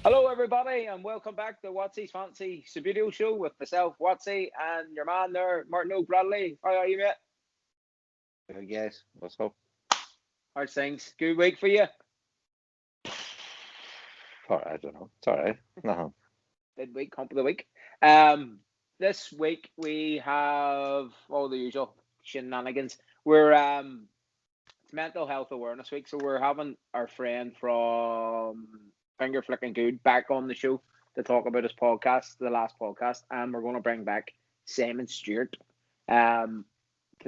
Hello, everybody, and welcome back to Watsy's Fancy Subbuteo show with myself, Watsy, and your man there, Martin O'Bradley. How are you, mate? Good guys, what's up? How's things? Good week for you? I don't know. It's all right. No. Good week, hump of the week. This week we have all the usual shenanigans. It's Mental Health Awareness Week, so we're having our friend from Finger Flicking Good back on the show to talk about his podcast, the last podcast, and we're going to bring back Simon Stewart to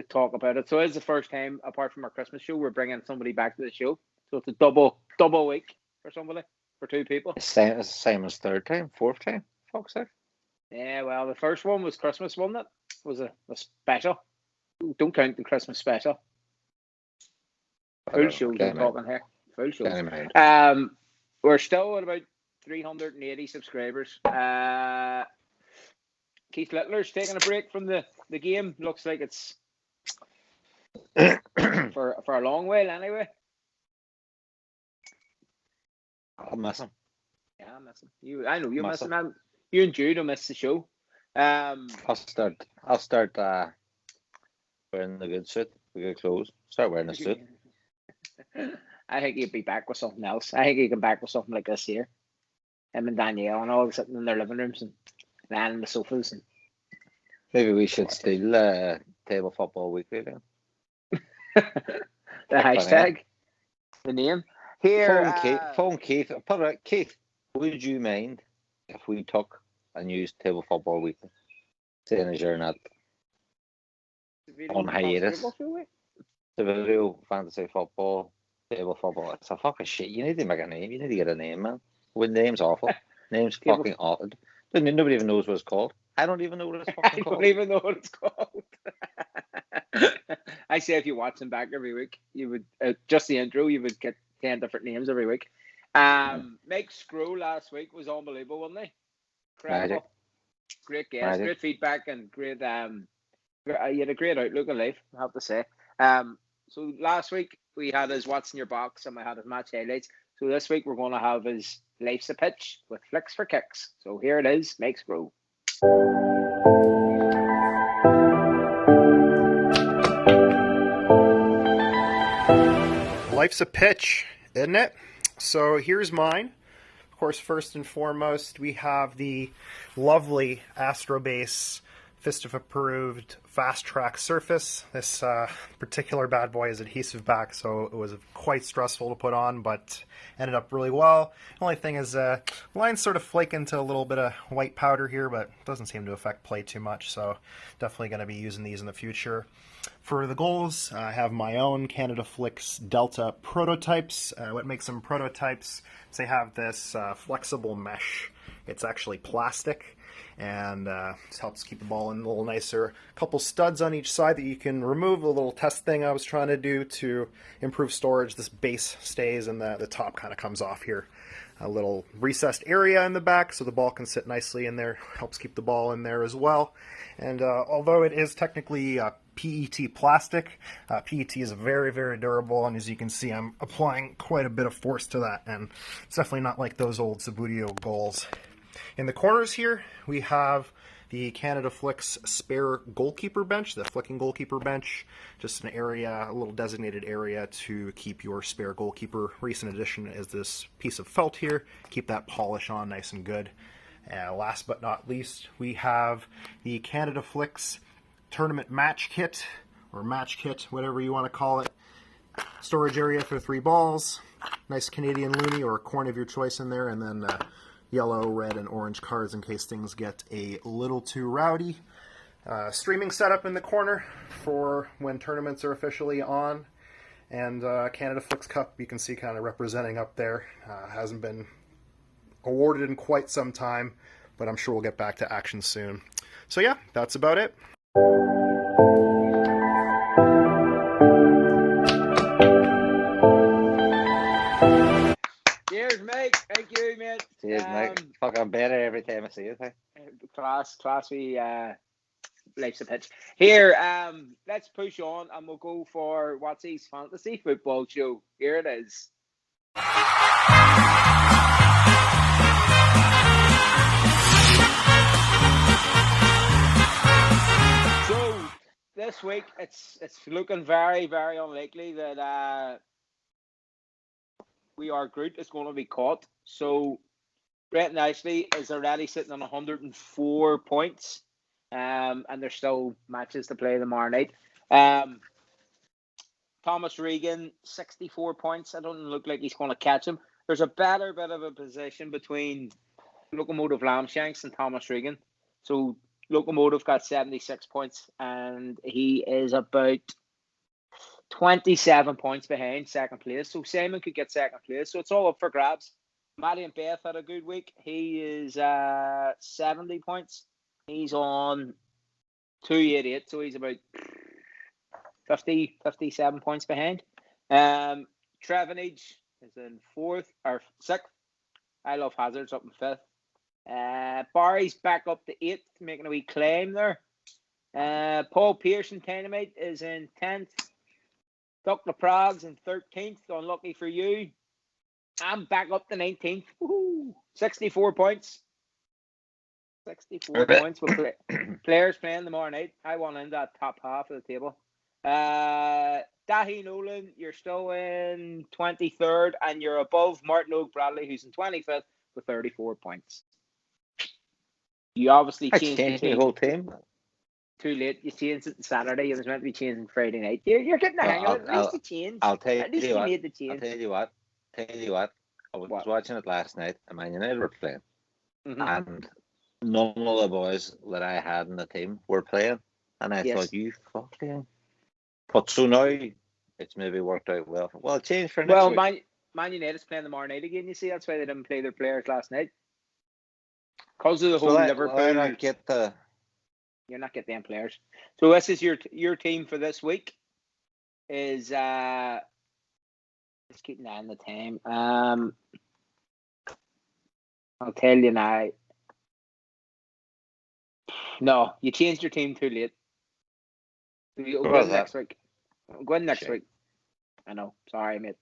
talk about it. So it's the first time, apart from our Christmas show, we're bringing somebody back to the show. So it's a double week for somebody, for two people. It's Simon's third time, fourth time, fuck's sake. Yeah, well, the first one was Christmas, wasn't it? It was a special. Don't count the Christmas special. Full shows we're talking here. Full shows. We're still at about 380 subscribers. Keith Littler's taking a break from the game. Looks like it's for a long while anyway. I'll miss him. Yeah, I miss him. I know you miss him. You and Jude will miss the show. I'll start wearing the good suit, the good clothes. Start wearing a suit. I think he'd be back with something else. I think he come back with something like this here. Him and Danielle and all sitting in their living rooms and lying on the sofas. And maybe we should steal Table Football Weekly then. The hashtag, the name. Here, phone Keith. Put it out, Keith. Would you mind if we took and used Table Football Weekly, seeing as you're not on hiatus? The video, fantasy football, table football. It's a fucking shit. You need to make a name. You need to get a name, man. Well, name's awful. Name's fucking awful. Nobody even knows what it's called. I don't even know what it's fucking called. I don't even know what it's called. I say if you watch them back every week, you would just the intro. You would get 10 different names every week. Mike Scroll last week was unbelievable, wasn't he? Incredible. Magic. Great guest, great feedback, and great. You had a great outlook on life, I have to say. So last week we had his What's in Your Box and we had his match highlights. So this week we're going to have his Life's a Pitch with Flicks for Kicks. So here it is, Mike Scroll. Life's a pitch, isn't it? So here's mine. Of course, first and foremost, we have the lovely Astrobase Fistive approved fast track surface. This particular bad boy is adhesive back, so it was quite stressful to put on, but ended up really well. The only thing is lines sort of flake into a little bit of white powder here, but it doesn't seem to affect play too much, so definitely going to be using these in the future. For the goals, I have my own Canada Flicks Delta prototypes. What makes them prototypes is they have this flexible mesh. It's actually plastic, and this helps keep the ball in a little nicer. A couple studs on each side that you can remove. A little test thing I was trying to do to improve storage. This base stays and the top kind of comes off here. A little recessed area in the back so the ball can sit nicely in there. Helps keep the ball in there as well. And although it is technically PET plastic, PET is very, very durable, and as you can see, I'm applying quite a bit of force to that, and it's definitely not like those old Subbuteo goals. In the corners here, we have the Canada Flicks spare goalkeeper bench, the flicking goalkeeper bench, just an area, a little designated area to keep your spare goalkeeper. Recent addition is this piece of felt here, keep that polish on nice and good. Last but not least, we have the Canada Flicks tournament match kit, or match kit, whatever you want to call it. Storage area for 3 balls, nice Canadian loonie or corn of your choice in there, and then yellow, red, and orange cards in case things get a little too rowdy. Streaming setup in the corner for when tournaments are officially on. And Canada Flicks Cup, you can see kind of representing up there. Hasn't been awarded in quite some time, but I'm sure we'll get back to action soon. So yeah, that's about it. Cheers, mate. Thank you, mate. Cheers, mate. Fucking better every time I see it. Class, we Life's a Pitch. Here, let's push on and we'll go for Watsy's Fantasy Football Show. Here it is. this week, it's looking very, very unlikely that We Are Groot is going to be caught. So Brett Ashley is already sitting on 104 points, and there's still matches to play tomorrow night. Thomas Regan, 64 points. I don't look like he's going to catch him. There's a better bit of a position between Locomotive Lambshanks and Thomas Regan. So Locomotive got 76 points, and he is about 27 points behind second place. So Simon could get second place. So it's all up for grabs. Matty and Beth had a good week. He is 70 points. He's on 288, so he's about 57 points behind. Trevenage is in fourth or sixth. I Love Hazard's up in fifth. Barry's back up to eighth, making a wee claim there. Paul Pearson Dynamite is in 10th. Dr. Prague's in 13th. Unlucky for you. I'm back up to 19th. Woo-hoo. 64 points. 64 points with players playing tomorrow night. I want in that top half of the table. Dahi Nolan, you're still in 23rd, and you're above Martin Oak Bradley, who's in 25th with 34 points. You obviously changed the whole team. Too late. You changed it Saturday. It was meant to be changing Friday night. You're getting the hang of it. At least you changed. I'll tell you At least you made the change. I'll tell you what. I was watching it last night, and Man United were playing, and none of the boys that I had in the team were playing, and I thought, you fucking. But so now it's maybe worked out well. Well, change for next week. Well, Man United's playing tomorrow night again. You see, that's why they didn't play their players last night. Because of the whole Liverpool. You're not getting them players. So this is your team for this week. Is let's keep an eye on the time. I'll tell you now. No, you changed your team too late. So you'll go next week. Go in next week. I know. Sorry, mate.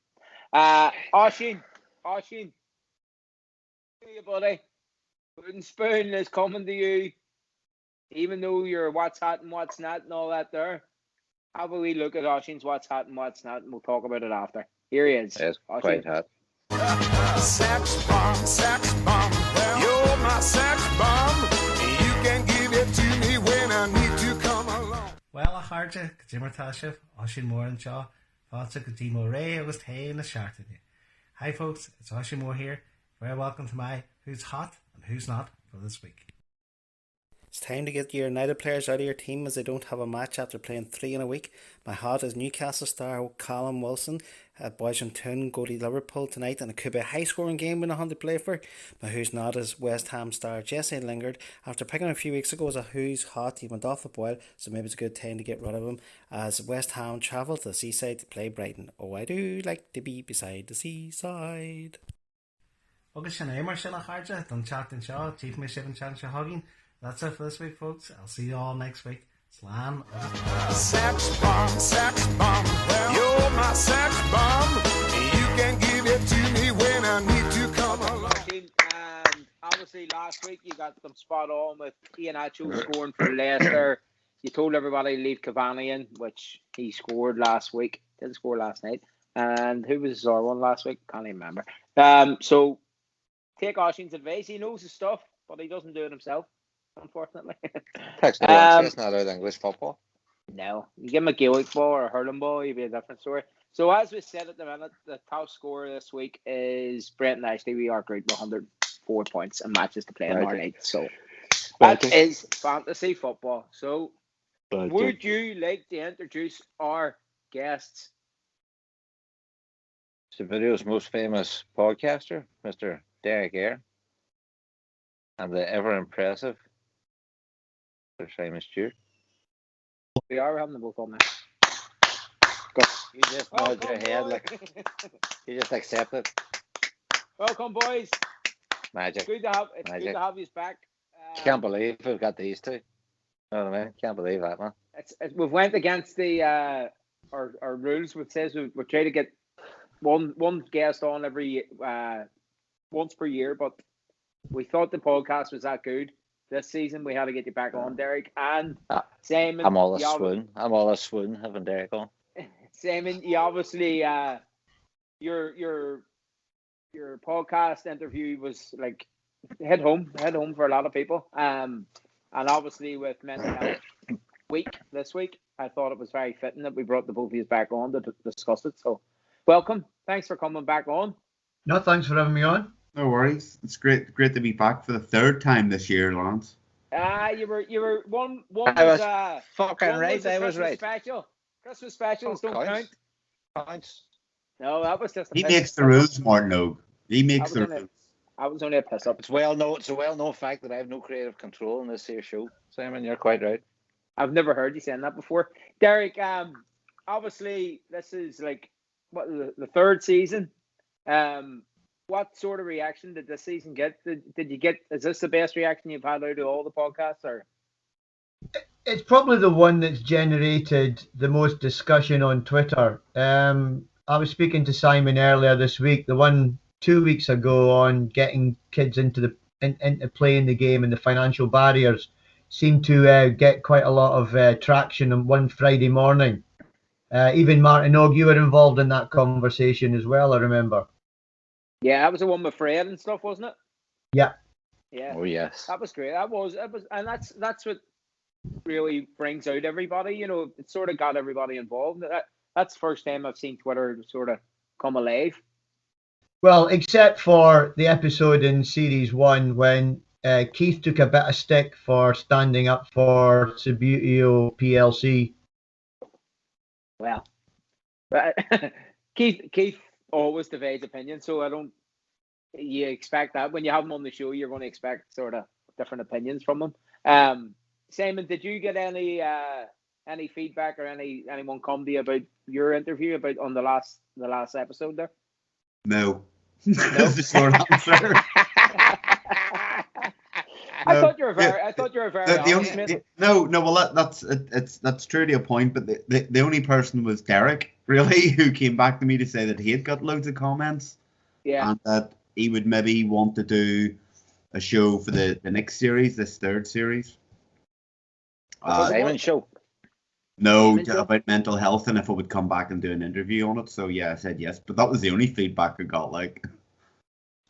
Oshin. See you, buddy. Wooden Spoon is coming to you. Even though you're what's hot and what's not and all that there. Have a wee look at Oshin's what's hot and what's not, and we'll talk about it after. Here he is. It's quite hot. Sex bomb. You're my sex bomb. You can give it to me when I need to come along. Well, I heard you, Jimmer Tashiv, Oshin Moore and Shaw, Fatsa Kadimo Ray, I was taking a shot at you. Hi folks, it's Oshin Moore here. Very welcome to my Who's Hot and Who's Not for this week. It's time to get your United players out of your team as they don't have a match after playing 3 in a week. My hot is Newcastle star Callum Wilson at Town go to Liverpool tonight, and it could be a high scoring game with 100 to play for. My who's not is West Ham star Jesse Lingard. After picking him a few weeks ago as a who's hot, he went off the boil, so maybe it's a good time to get rid of him as West Ham travel to the seaside to play Brighton. Oh, I do like to be beside the seaside. Agus sin éimar sin a chairde don chat and Shaw, Chief me Shiv and Chan Shahogging. That's it for this week, folks. I'll see you all next week. Slam. Sex bomb. You're my sex bomb. You can give it to me when I need to come along. Obviously, last week you got them spot on with Ian Acho scoring for Leicester. You told everybody to leave Cavani in, which he scored last week. Didn't score last night. And who was his other one last week? Can't even remember. So take Oshin's advice. He knows his stuff, but he doesn't do it himself, unfortunately. Text it's not out English football. No. You give him a Gaelic ball or a hurling ball, you'd be a different story. So as we said at the minute, the top scorer this week is Brenton Ashley. We are great with 104 points and matches to play in our night. So that is fantasy football. So would you like to introduce our guests? Subbuteo's most famous podcaster, Mr. Derek Ayr, and the ever impressive Mr. Simon Stewart. We are having them both on now. Go. You just nod your head like you just accept it. Welcome, boys. Magic. Good to have you back. Can't believe we've got these two. You know what I mean? Can't believe that, man. We've went against the our rules, which says we try to get one guest on every once per year, but we thought the podcast was that good this season. We had to get you back on, Derek. And Ah, Simon, I'm all a swoon. I'm all a swoon having Derek on. Simon, you obviously your podcast interview was like hit home for a lot of people. And obviously with Mental Health Week this week, I thought it was very fitting that we brought the both of you back on to discuss it. So, welcome. Thanks for coming back on. No, thanks for having me on. No worries. It's great to be back for the third time this year, Lawrence. You were one I was was fucking one right. was a I was Christmas right. special. Christmas specials don't count. Counts. No, that was just a He piss. makes the rules, Martin Og. He makes I the was only- rules. I was only a piss up. It's a well-known fact that I have no creative control in this here show. Simon, you're quite right. I've never heard you saying that before. Derek, obviously this is like what the third season. What sort of reaction did this season get? Did you get? Is this the best reaction you've had out of all the podcasts? Or It's probably the one that's generated the most discussion on Twitter. I was speaking to Simon earlier this week, the one 2 weeks ago on getting kids into playing the game and the financial barriers seemed to get quite a lot of traction on one Friday morning. Even Martin Og, you were involved in that conversation as well, I remember. yeah, that was the one with Fred and stuff, wasn't it? Yeah. Yeah. Oh yes. That was great. It was, and that's what really brings out everybody. You know, it sort of got everybody involved. That's the first time I've seen Twitter sort of come alive. Well, except for the episode in Series 1 when Keith took a bit of stick for standing up for Subbuteo PLC. Well, but Keith always divides opinions, so you expect that when you have him on the show, you're going to expect sort of different opinions from him. Simon, did you get any feedback or anyone come to you about your interview on the last episode there? No. That's the short answer. I thought you were very honest, mate. No. Well, that's true to a point. But the only person was Derek, really, who came back to me to say that he had got loads of comments. Yeah. And that he would maybe want to do a show for the next series, this third series. Simon show. No, Mental? about mental health and if I would come back and do an interview on it. So yeah, I said yes, but that was the only feedback I got. Like,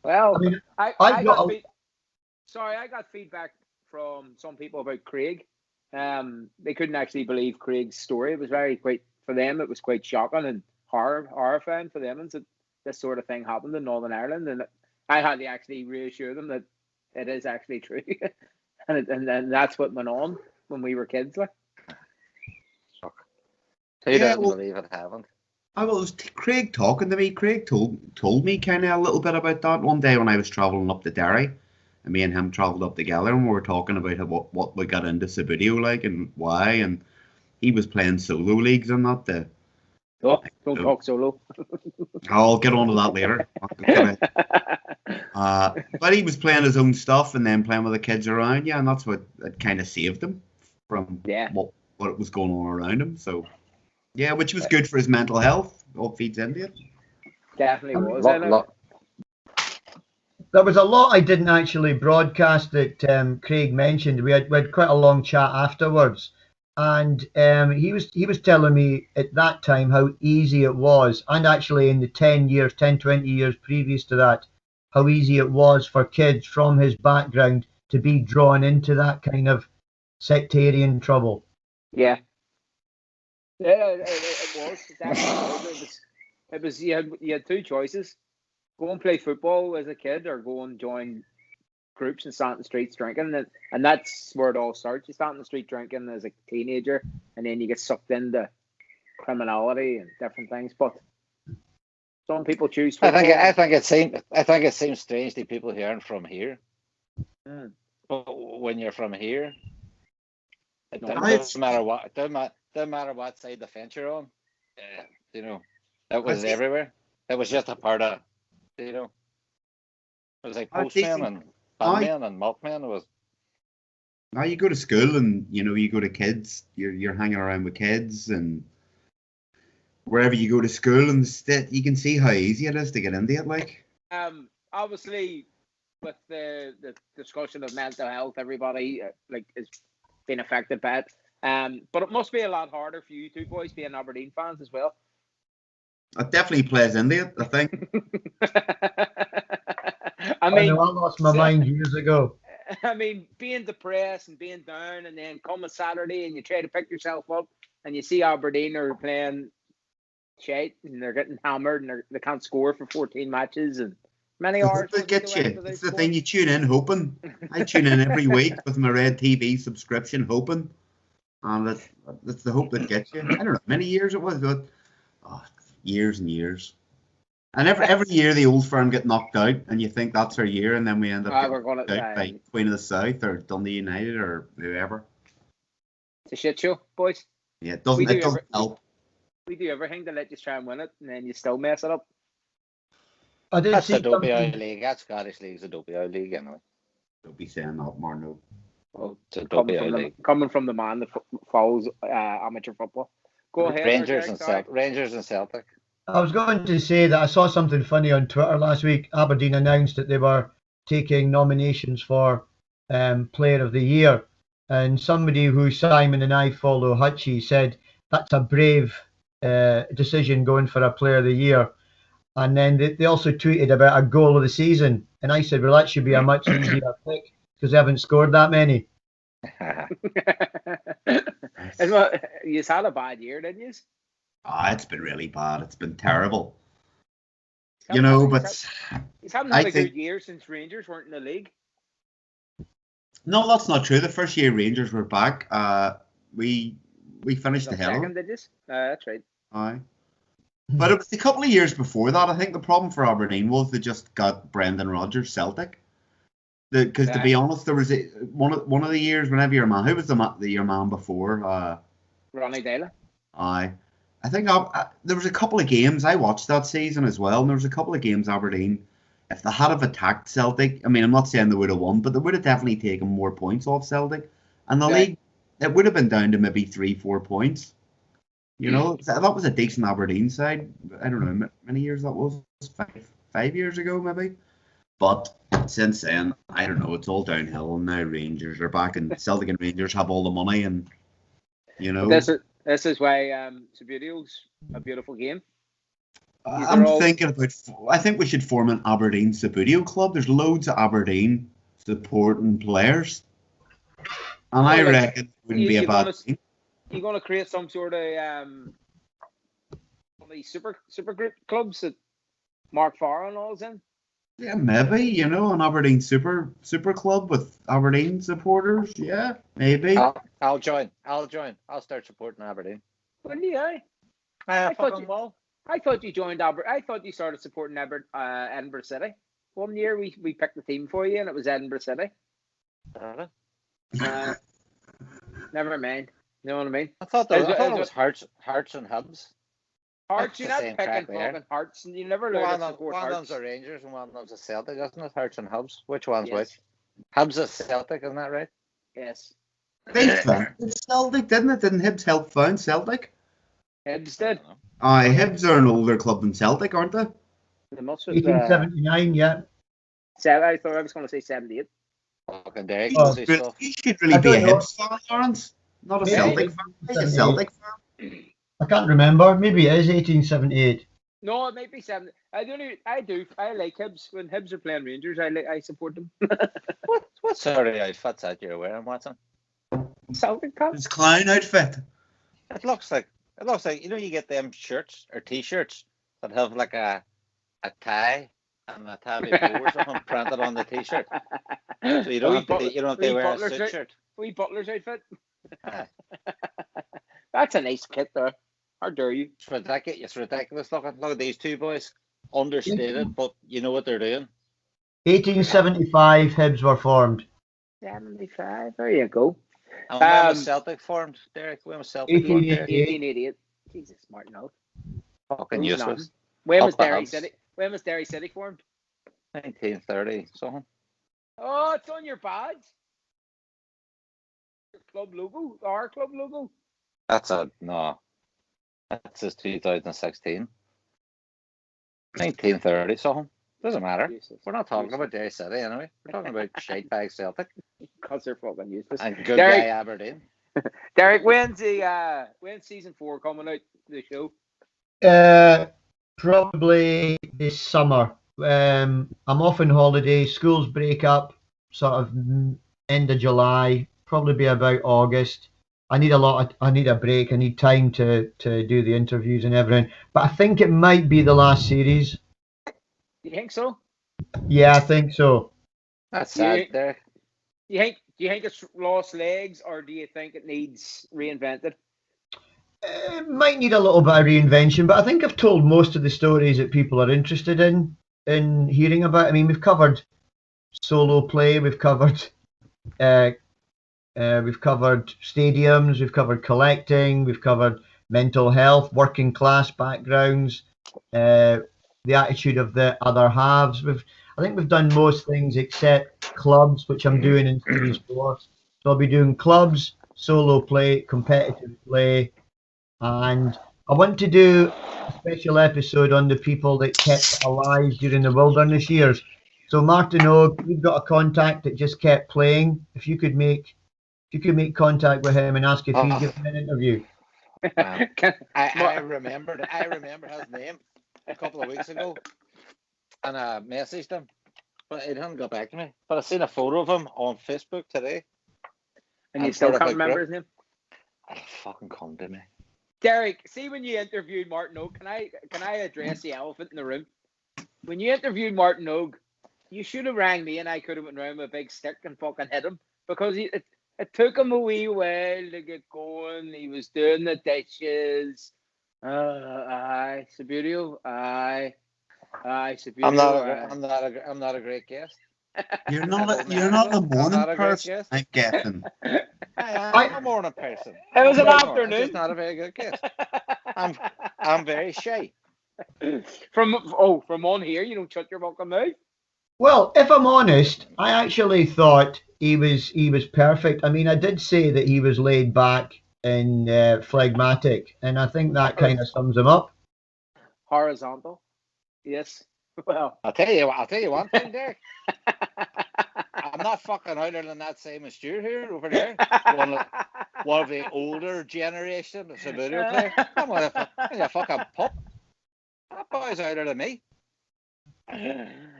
Well, I mean, I got feedback from some people about Craig. They couldn't actually believe Craig's story. It was quite for them. It was quite shocking and horrifying for them, and that this sort of thing happened in Northern Ireland. And I had to actually reassure them that it is actually true, and that's what went on when we were kids. Like, Who Yeah, doesn't well- believe it happened? I was Craig talking to me. Craig told me kind of a little bit about that one day when I was traveling up to Derry, and me and him travelled up together, and we were talking about what we got into Subbuteo like and why, and he was playing solo leagues and that. don't talk solo. I'll get on to that later. But he was playing his own stuff and then playing with the kids around, and that's what it kind of saved him from what was going on around him. So, yeah, which was good for his mental health. All feeds into it. Definitely was. There was a lot I didn't actually broadcast that Craig mentioned. We had quite a long chat afterwards, and he was telling me at that time how easy it was, and actually in the 10, 20 years previous to that, how easy it was for kids from his background to be drawn into that kind of sectarian trouble. Yeah. Yeah, it was. Definitely. It was. You had two choices: go and play football as a kid, or go and join groups and stand in the streets drinking. And that's where it all starts. You stand in the street drinking as a teenager, and then you get sucked into criminality and different things. But some people choose football. I think it seems strange to people who aren't from here. But when you're from here, it doesn't matter what. It doesn't matter what side of the fence you're on. It was everywhere. It was just a part of, it was like postmen and bandmen and milkmen. It was. Now you go to school and you go to kids. You're hanging around with kids and wherever you go to school and you can see how easy it is to get into it. Like, obviously, with the discussion of mental health, everybody is being affected by it. But it must be a lot harder for you two boys being Aberdeen fans as well. It definitely plays into it, I think. I mean, I lost my mind years ago. I mean, being depressed and being down, and then come a Saturday and you try to pick yourself up, and you see Aberdeen are playing shite and they're getting hammered and they can't score for 14 matches and many hours. That gets you. It's the thing, you tune in hoping. I tune in every week with my Red TV subscription hoping. And that's the hope that gets you. I don't know, many years it was, but years and years. And every year the old firm get knocked out and you think that's our year, and then we end up getting knocked out by Queen of the South or Dundee United or whoever. It's a shit show, boys. Yeah, it doesn't help. We do everything to let you try and win it, and then you still mess it up. That's the Subbuteo League. That's Scottish League's the Subbuteo League, anyway. Don't be saying that, Marno. Well, it's a Subbuteo League. Coming from the man that follows amateur football. Go ahead. Rangers and Celtic. I was going to say that I saw something funny on Twitter last week. Aberdeen announced that they were taking nominations for Player of the Year, and somebody who Simon and I follow, Hutchie, said that's a brave decision going for a Player of the Year. And then they also tweeted about a goal of the season, and I said, well, that should be a much easier pick because they haven't scored that many. You had a bad year, didn't you? It's been really bad. It's been terrible. But he's having a good year since Rangers weren't in the league. No, that's not true. The first year Rangers were back, we finished the hell. Second, did you? That's right. Aye. But it was a couple of years before that. I think the problem for Aberdeen was they just got Brendan Rodgers Celtic. Because to be honest, there was one of the years whenever your man, who was your man before? Ronnie Daly. Aye. I think there was a couple of games I watched that season as well, and there was a couple of games Aberdeen, if they had have attacked Celtic, I mean, I'm not saying they would have won, but they would have definitely taken more points off Celtic. And the league, it would have been down to maybe 3-4 points. That was a decent Aberdeen side. I don't know how many years that was, 5 years ago maybe. But since then, I don't know, it's all downhill, and now Rangers are back, and Celtic and Rangers have all the money, and This is why Subbuteo's a beautiful game. I'm thinking about. I think we should form an Aberdeen Subbuteo club. There's loads of Aberdeen supporting players, and I reckon it wouldn't be a bad thing. You're going to create some sort of these super group clubs that Mark Farr and all's in. Yeah, maybe, an Aberdeen super club with Aberdeen supporters. Yeah, maybe. I'll join. I'll start supporting Aberdeen. Wouldn't you? I thought you joined I thought you started supporting Edinburgh City. One year we picked the team for you, and it was Edinburgh City. Never mind. You know what I mean? I thought it was Hearts and Hibs. Hearts, you're not picking fucking Hearts, and you never learn to support Hearts. One of them's a Rangers and one of them's a Celtic, isn't it? Hearts and Hibs. Which one's which? Hibs is Celtic, isn't that right? Yes. They found Celtic, didn't it? Didn't Hibs help found Celtic? Hibs did. Hibs are an older club than Celtic, aren't they? They must have. 1879, yeah. I thought I was going to say 78. Fucking Derek. You should really be a Hibs fan, Lawrence. Not a Celtic fan. A Celtic fan. I can't remember. Maybe it is 1878. No, it might be 70. I like Hibs. When Hibs are playing Rangers, I support them. What sort of outfit's that you're wearing, Watson? Celtic cap. It's clown outfit. It looks like you get them shirts or t-shirts that have like a tie and a tabby bow or something printed on the t-shirt. So you don't have to wear a suit shirt. Wee Butler's outfit. That's a nice kit there. How dare you? It's ridiculous looking. Look at these two boys. Understated, but you know what they're doing. 1875 Hibs were formed. 75. There you go. And when was Celtic formed, Derek? When was Celtic formed? 1888. Jesus, Martin out. Fucking useless. When was Derry City? When was Derry City formed? 1930 something. Oh, it's on your badge. Your club logo, our club logo. That's That's 2016. 1930 something. Doesn't matter. Useless. We're not talking Useless. about Derry City anyway. We're talking about shite bag Celtic Because they're fucking useless. and good Derek- guy Aberdeen. Derek, when's season 4 coming out? The show. Probably this summer. I'm off on holiday. Schools break up sort of end of July. Probably be about August. I need a break. I need time to do the interviews and everything. But I think it might be the last series. You think so? Yeah, I think so. That's Yeah. sad, Derek. Do you think it's lost legs, or do you think it needs reinvented? It might need a little bit of reinvention, but I think I've told most of the stories that people are interested in hearing about. I mean, we've covered solo play, we've covered stadiums, we've covered collecting, we've covered mental health, working class backgrounds, the attitude of the other halves. I think we've done most things except clubs, which I'm doing in series 4. So I'll be doing clubs, solo play, competitive play, and I want to do a special episode on the people that kept it alive during the wilderness years. So Martin Og, we've got a contact that just kept playing. If you could make contact with him and ask if he'd give him an interview. I remember his name a couple of weeks ago, and I messaged him, but he didn't got back to me. But I seen a photo of him on Facebook today. And you still can't remember his name? Oh, fucking come to me. Derek, see when you interviewed Martin Og, can I address the elephant in the room? When you interviewed Martin Og, you should have rang me and I could have went around with a big stick and fucking hit him, because it took him a wee while to get going. He was doing the dishes. Aye, Subbuteo. Aye, Subbuteo. I'm not a great guest. You're not a morning person, I'm guessing. I'm a morning person. It was an I'm afternoon. just not a very good guest. I'm very shy. From on here, you don't shut your fucking mouth. Well, if I'm honest, I actually thought he was perfect. I mean, I did say that he was laid back and phlegmatic, and I think that kind of sums him up. Horizontal. Yes. Well, I'll tell you one thing, Derek. I'm not fucking outer than that Simon Stewart here over there. One of the older generation of Subbuteo player. I'm a fucking pup. That boy's outer than me.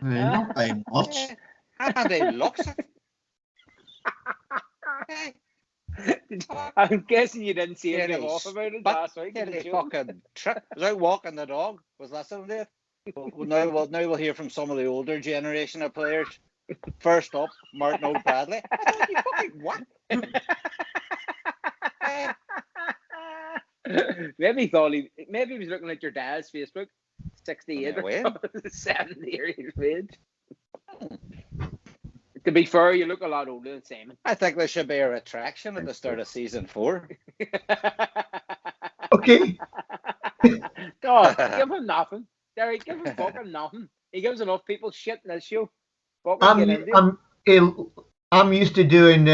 Not by much. And he looks it. I'm guessing you didn't see him Yeah, give off about it but last week. Yeah, did he you? fucking trip. Was out walking the dog. Was listening to it. Now we'll hear from some of the older generation of players. First up, Martin O'Bradley. I thought you fucking what? Maybe he was looking at your dad's Facebook. 68 or 70 years of age. To be fair, you look a lot older than Simon. I think there should be a retraction at the start of season 4. Okay. God, give him nothing. Derek, give him fucking nothing. He gives enough people shit in this show. I'm used to doing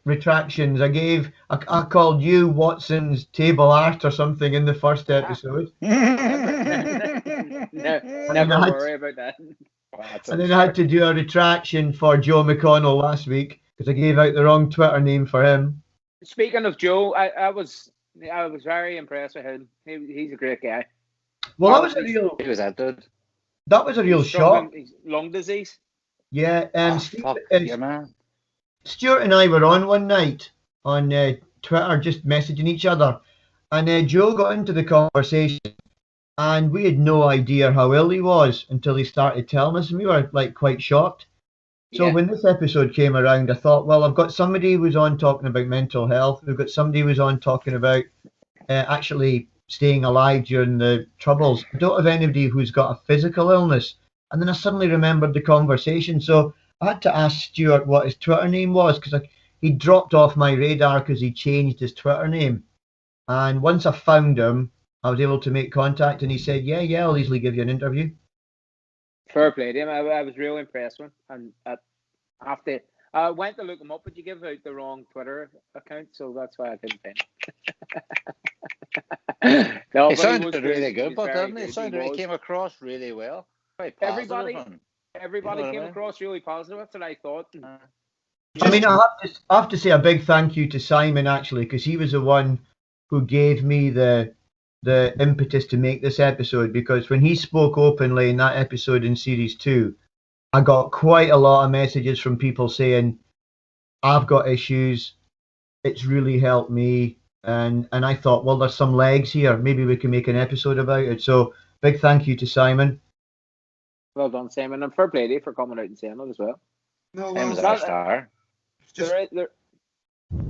retractions. I called you Watson's table art or something in the first episode. Never worry about that. And then I had to do a retraction for Joe McConnell last week because I gave out the wrong Twitter name for him. Speaking of Joe, I was very impressed with him. He's a great guy. Well, He was that dude. That was a real shock. He's lung disease. Yeah, fuck yeah, man. Stuart and I were on one night on Twitter, just messaging each other, and Joe got into the conversation, and we had no idea how ill he was until he started telling us, and we were like quite shocked. So when this episode came around, I thought, well, I've got somebody who's on talking about mental health. We've got somebody who's on talking about actually staying alive during the troubles. I don't have anybody who's got a physical illness. And then I suddenly remembered the conversation. So I had to ask Stuart what his Twitter name was, because he dropped off my radar because he changed his Twitter name. And once I found him, I was able to make contact, and he said, yeah, I'll easily give you an interview. Fair play to him. I was really impressed with him. And I went to look him up, but you gave out the wrong Twitter account, so that's why I couldn't find him. No, he sounded really good, but didn't he? He came across really well. Very positive. everybody You know what I came mean? across really positive. That's what I thought. And I mean, I have to say a big thank you to Simon, actually, because he was the one who gave me the impetus to make this episode, because when he spoke openly in that episode in series 2, I got quite a lot of messages from people saying, I've got issues, it's really helped me, and I thought, well, there's some legs here, maybe we can make an episode about it. So big thank you to Simon. well done, Simon, and fair play to you for coming out and saying it as well. No, Him well, was it's our that- star. just, They're-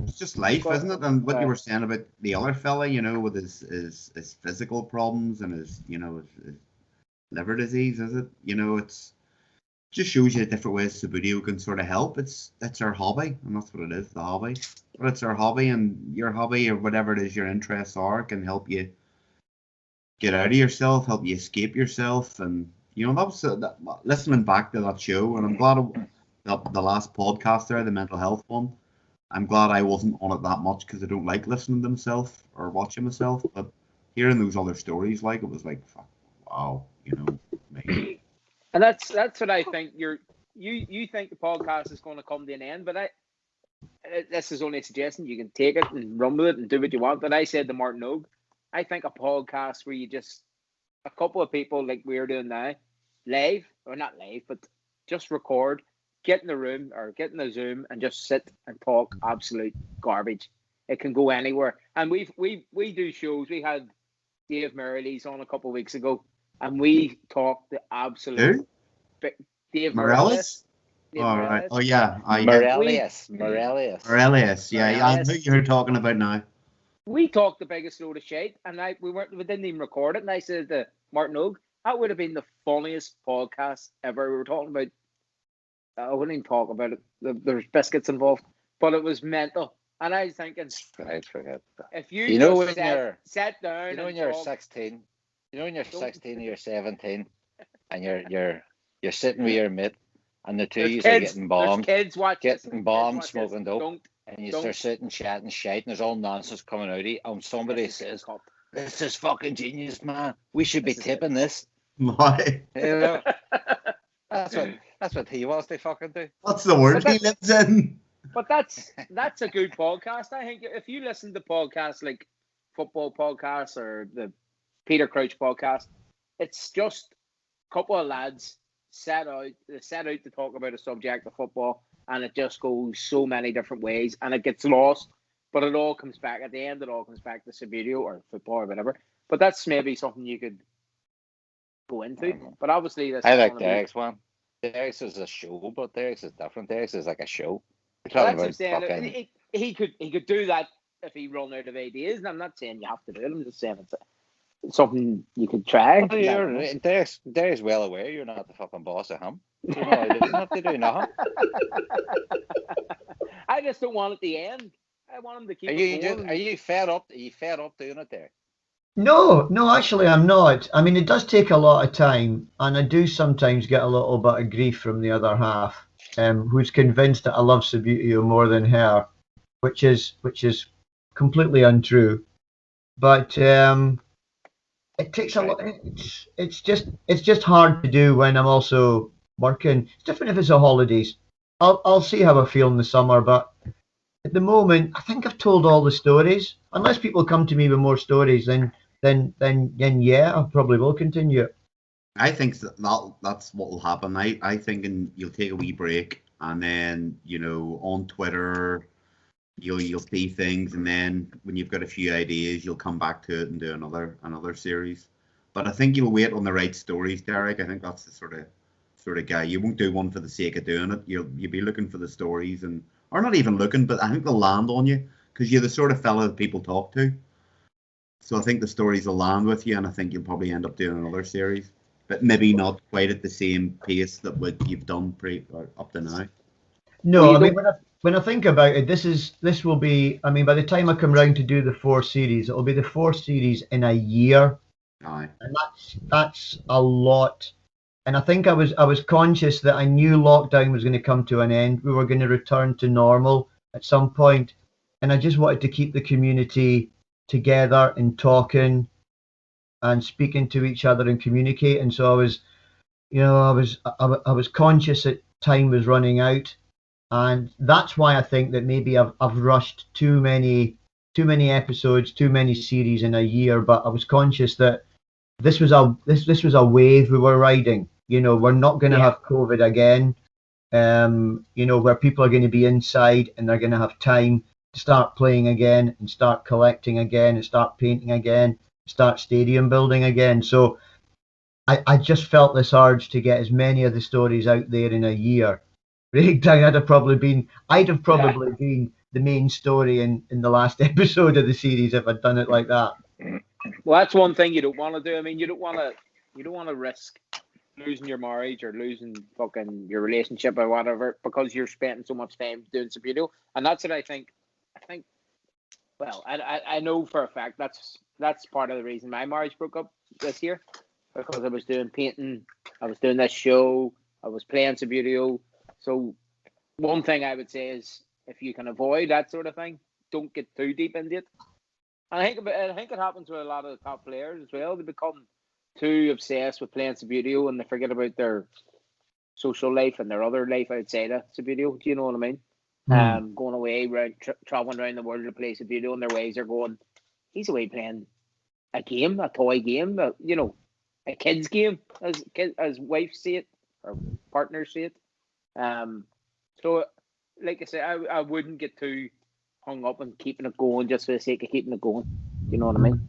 it's just life, Go on. isn't it? And what you Right. were saying about the other fella, you know, with his physical problems and his, you know, his liver disease, is it? You know, it's just shows you different ways Subbuteo can sort of help. It's our hobby, and that's what it is, the hobby. But it's our hobby, and your hobby or whatever it is your interests are can help you get out of yourself, help you escape yourself, and you know that was listening back to that show, and I'm glad the last podcast there, the mental health one. I'm glad I wasn't on it that much because I don't like listening to myself or watching myself. But hearing those other stories, like it was like, fuck, wow, you know. Amazing. And that's what I think. You think the podcast is going to come to an end, but this is only a suggestion. You can take it and run with it and do what you want. But I said to Martin Oak, I think a podcast where you just a couple of people like we're doing now, live or not live, but just record, get in the room or get in the Zoom and just sit and talk absolute garbage. It can go anywhere. And we do shows. We had Dave Merrill's on a couple of weeks ago, and we talked the absolute Dave Morales? Dave All right. Morales. Oh yeah, Morelius. Morales. Yeah, I know who you're talking about now. We talked the biggest load of shit, and we didn't even record it. And I said to Martin Oak, that would have been the funniest podcast ever. We were talking about, I wouldn't even talk about it. There's biscuits involved, but it was mental. And I was thinking, Right, forget that. if you, You know just when you're- sat down, You know when and you're talk, 16, you know when you're Don't- 16 or you're 17, and you're sitting with your mate, and the two of there's you are kids, getting there's bombed, kids watching, this, getting kids bombed, watch this. smoking dope, Don't and you don't- start sitting, chatting, shite, and there's all nonsense coming out of you, and somebody says, cut. "This is fucking genius, man. We should be This is tipping this." My, You know, that's what he wants to fucking do. what's the world But he lives in? But that's a good podcast. I think if you listen to podcasts like football podcasts or the Peter Crouch podcast, it's just a couple of lads set out to talk about a subject of football, and it just goes so many different ways, and it gets lost. But it all comes back at the end. It all comes back to Subbuteo or football or whatever. But that's maybe something you could go into. But obviously, this I is like gonna be- Derek's one. Derek's is a show, but Derek's is different. Derek's is like a show. We're Well, talking that's what I'm about saying. fucking. He could do that if he run out of ideas, and I'm not saying you have to do it. I'm just saying it's something you could try. Well, Derek's well aware you're not the fucking boss of him. You know, he doesn't have to do nothing. I just don't want it to end. I want him to keep Are it you going. are you fed up? Are you fed up doing it there? No, actually, I'm not. I mean, it does take a lot of time, and I do sometimes get a little bit of grief from the other half, who's convinced that I love Subbuteo more than her, which is completely untrue. But it takes a lot. It's just hard to do when I'm also working. It's different if it's the holidays. I'll see how I feel in the summer, but at the moment, I think I've told all the stories. Unless people come to me with more stories, then yeah, I probably will continue it. I think that's what will happen. I think you'll take a wee break, and then you know on Twitter you'll see things, and then when you've got a few ideas, you'll come back to it and do another series. But I think you'll wait on the right stories, Derek. I think that's the sort of guy. You won't do one for the sake of doing it. You'll be looking for the stories, or not even looking, but I think they'll land on you because you're the sort of fella that people talk to. So I think the stories will land with you, and I think you'll probably end up doing another series, but maybe not quite at the same pace that what you've done up to now. No, Well, I mean when I think about it, this will be. I mean, by the time I come round to do the 4 series, it'll be the 4 series in a year, Aye. and that's a lot. And I think I was conscious that I knew lockdown was going to come to an end. We were going to return to normal at some point, and I just wanted to keep the community together and talking and speaking to each other and communicating. So I was, I was conscious that time was running out, and that's why I think that maybe I've rushed too many episodes, too many series in a year. But I was conscious that this was a wave we were riding. We're not going to have COVID again. Where people are going to be inside and they're going to have time to start playing again and start collecting again and start painting again, start stadium building again. So I just felt this urge to get as many of the stories out there in a year. Breakdown I'd have probably been the main story in the last episode of the series if I'd done it like that. Well, that's one thing you don't want to do. I mean, you don't want to risk losing your marriage or losing fucking your relationship or whatever because you're spending so much time doing Subbuteo. And that's what I think. Well, I know for a fact that's part of the reason my marriage broke up this year, because I was doing painting, I was doing this show, I was playing Subbuteo. So one thing I would say is, if you can avoid that sort of thing, don't get too deep into it. And I think it happens with a lot of the top players as well. They become too obsessed with playing Subbuteo and they forget about their social life and their other life outside of Subbuteo. Do you know what I mean? Going away, traveling around the world to play Subbuteo, and their wives are going, he's away playing a game, a toy game, a kid's game, as wives see it or partners see it. So, like I said, I wouldn't get too hung up on keeping it going just for the sake of keeping it going. You know what I mean?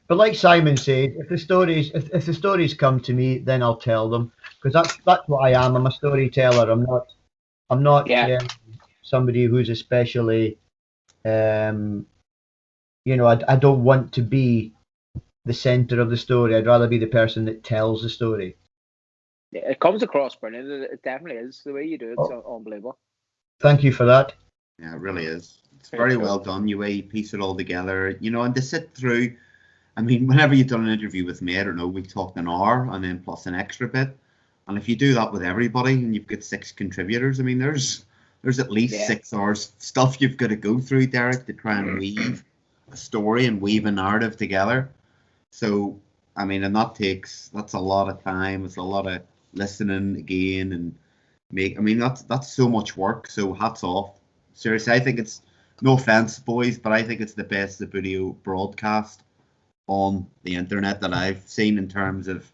But like Simon said, if the stories come to me, then I'll tell them, because that's what I am. I'm a storyteller. I'm not somebody who's especially, I don't want to be the center of the story. I'd rather be the person that tells the story. Yeah, it comes across brilliant. It definitely is. The way you do it's unbelievable. Thank you for that. Yeah, it really is. It's very well done. The way you piece it all together, and to sit through. I mean, whenever you've done an interview with me, I don't know, we talked an hour and then plus an extra bit. And if you do that with everybody and you've got 6 contributors, I mean, there's at least 6 hours stuff you've got to go through, Derek, to try and weave a story and weave a narrative together. So, I mean, and that's a lot of time. It's a lot of listening again and that's so much work. So hats off. Seriously, I think it's, no offense, boys, but I think it's the best Subbuteo broadcast on the internet that I've seen in terms of